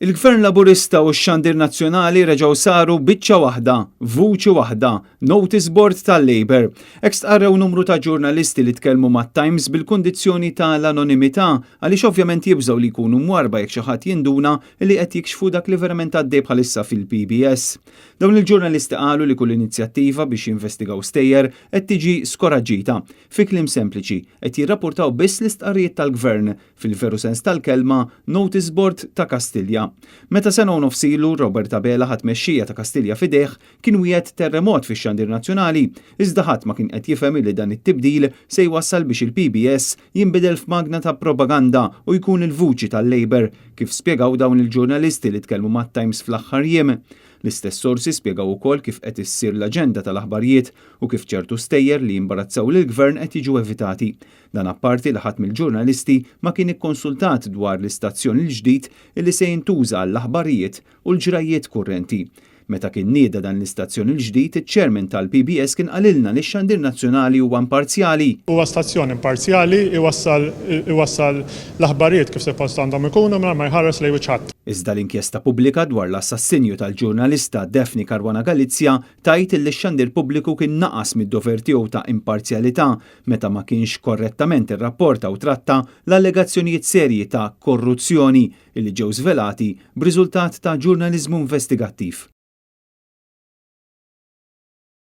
Il-Gvern Laburista u x-Xandir Nazzjonali reġgħu saru biċċa waħda, vuċi waħda, notice board tal-Labour. Hekk stqarrew numru ta' ġurnalisti li tkellmu mat-Times bil-kundizzjoni tal-anonimità għaliex ovvjament jibżgħu li jkunu mwarba jekk xi ħadd jinduna li qed jikxfu dak li verament għaddej bħalissa fil-PBS. Dawn il-ġurnalisti qalu li kull inizjattiva biex jinvestigaw stejjer qed tiġi skoraġġita. Fi kliem sempliċi qed jirrapportaw biss l-istqarrijiet tal-Gvern fil-veru sens tal-kelma notice board ta' Kastilja. Meta sena u nofsilu Robert Abela ħadd mexxija ta' Kastilja fidejh kien wieħed terremot fix-Xandir Nazzjonali, iżda ħadd ma kien qed jifhem li dan it-tibdil se jwassal biex il-PBS jinbidel f'magna ta' propaganda u jkun il-vuċi tal-Labour, kif spjegaw dawn il-ġurnalisti li tkellmu mat-Times fl-aħħar jiem. L-istess sorsi spjegaw ukoll kif qed issir l-aġenda tal-aħbarijiet u kif ċertu stejjer li jimbarazzaw lill-Gvern qed jiġu evitati. Dan apparti li ħadd mill-ġurnalisti ma kien ikkonsultat dwar l-istazzjon il-ġdid illi se jintuża għall-aħbarijiet u l-ġrajiet kurrenti. Meta kien nieda dan l-istazzjon il-ġdid, iċ-Chairman tal-PBS kien qalilna li x-Xandir Nazzjonali huwa imparzjali. Huwa stazzjon imparzjali iwassal l-aħbarijiet kif suppost għandhom ikunu mingħajr ma jħares lejn wiċċ ħadd. Iżda l-inkjesta pubblika dwar l-assassinju tal-ġurnalista Daphne Caruana Galizia tajt li x-xandir pubbliku kien naqas mid-dover tiegħu ta' imparzjalità meta ma kienx korrettament irrapporta u tratta l-allegazzjonijiet serji ta' korruzzjoni illi ġew żvelati b'riżultat ta' ġurnaliżmu investigattiv.